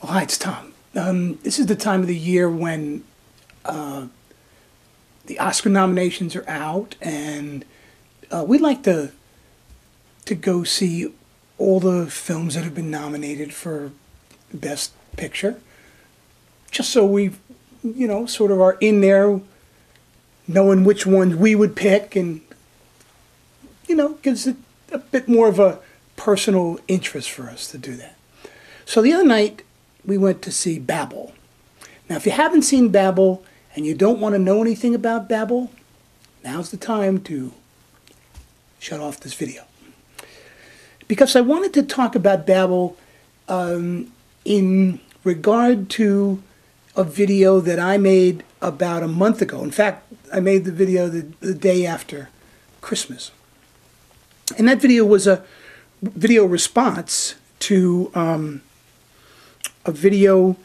Oh, hi, it's Tom. This is the time of the year when the Oscar nominations are out, and we'd like to go see all the films that have been nominated for Best Picture, just so we, sort of are in there, knowing which ones we would pick, and gives it a bit more of a personal interest for us to do that. So the other night, we went to see Babel. Now, if you haven't seen Babel and you don't want to know anything about Babel, now's the time to shut off this video. Because I wanted to talk about Babel in regard to a video that I made about a month ago. In fact, I made the video the day after Christmas. And that video was a video response to a video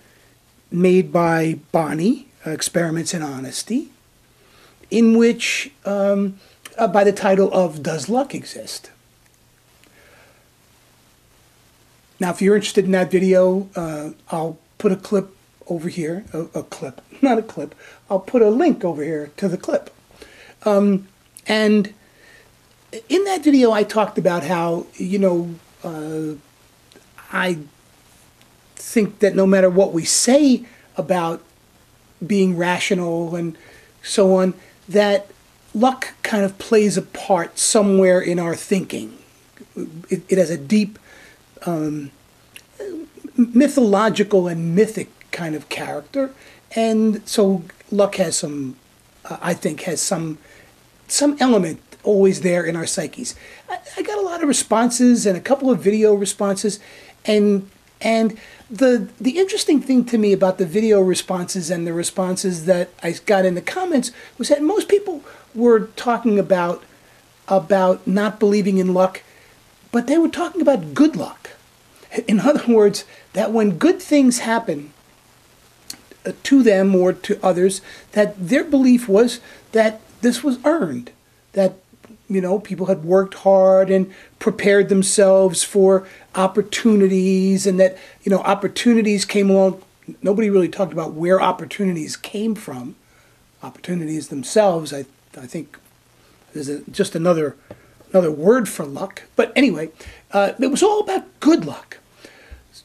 made by Bonnie, Experiments in Honesty, in which, by the title of Does Luck Exist? Now, if you're interested in that video, I'll put a clip over here, I'll put a link over here to the clip. And in that video, I talked about how, I think that no matter what we say about being rational and so on, that luck kind of plays a part somewhere in our thinking. It has a deep mythological and mythic kind of character, and so luck has some, I think, has some element always there in our psyches. I got a lot of responses and a couple of video responses, and the interesting thing to me about the video responses and the responses that I got in the comments was that most people were talking about not believing in luck, but they were talking about good luck. In other words, that when good things happen to them or to others, that their belief was that this was earned, that people had worked hard and prepared themselves for opportunities, and that, opportunities came along. Nobody really talked about where opportunities came from. Opportunities themselves, I think, there's just another word for luck. But anyway, it was all about good luck.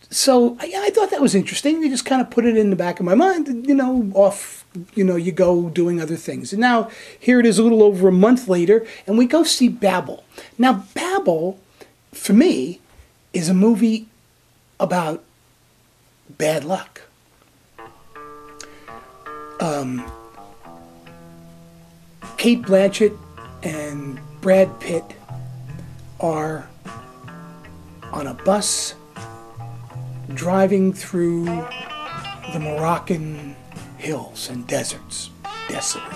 So I thought that was interesting. You just kind of put it in the back of my mind, off, you go doing other things. And now here it is a little over a month later, and we go see Babel. Now, Babel, for me, is a movie about bad luck. Kate Blanchett and Brad Pitt are on a bus driving through the Moroccan hills and deserts. Desolate.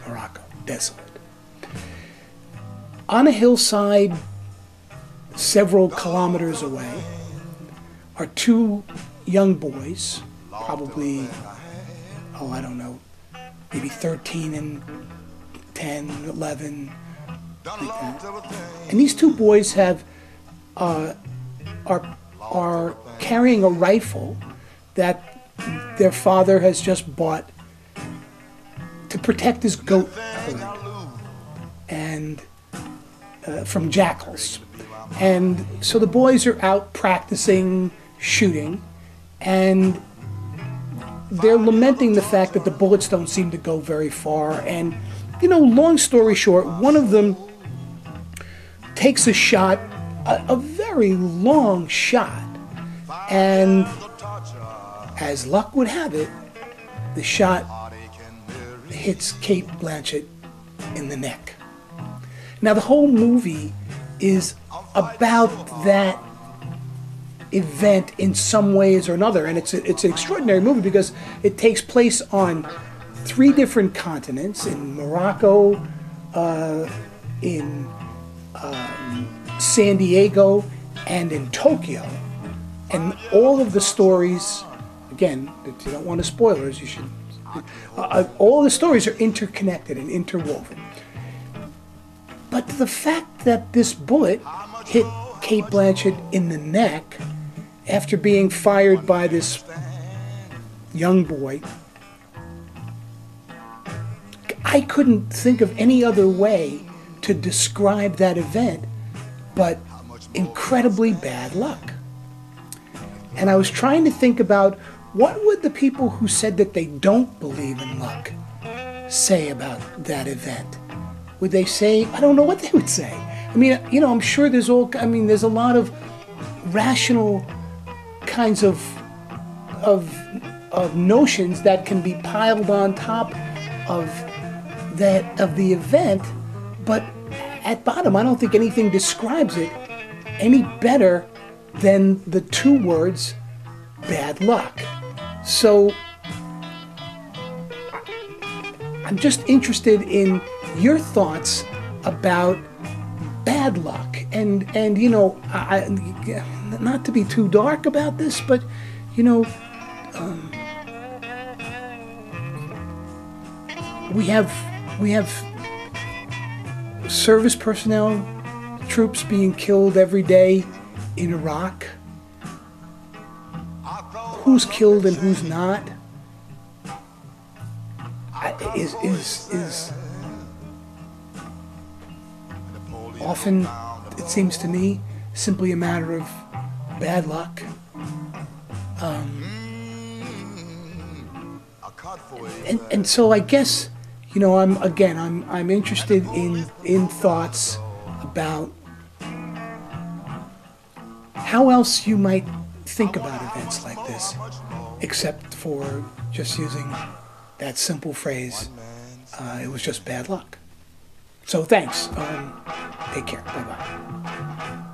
Morocco. Desolate. On a hillside several kilometers away are two young boys, probably, I don't know, maybe 13 and 10, 11, like that. And these two boys have are carrying a rifle that their father has just bought to protect his goat herd and from jackals. And so the boys are out practicing shooting, and they're lamenting the fact that the bullets don't seem to go very far. And, long story short, one of them takes a shot, a very long shot, and as luck would have it, the shot hits Kate Blanchett in the neck. Now, the whole movie is about that event in some ways or another, and it's an extraordinary movie because it takes place on 3 different continents: in Morocco, in San Diego, and in Tokyo. And all of the stories, again, if you don't want to spoilers, you should. All the stories are interconnected and interwoven. But the fact that this bullet hit Kate Blanchett in the neck after being fired by this young boy, I couldn't think of any other way to describe that event but incredibly bad luck. And I was trying to think about what would the people who said that they don't believe in luck say about that event. Would they say, I don't know what they would say. I mean, you know, I'm sure there's a lot of rational kinds of notions that can be piled on top of the event, but at bottom, I don't think anything describes it any better than the two words, bad luck. So I'm just interested in your thoughts about bad luck, and you know, not to be too dark about this, but you know, we have service personnel, troops being killed every day in Iraq. Who's killed and who's not is often, it seems to me, simply a matter of bad luck. And so I guess, you know, I'm interested in thoughts about how else you might think about events like this, except for just using that simple phrase, it was just bad luck. So thanks. Take care. Bye-bye.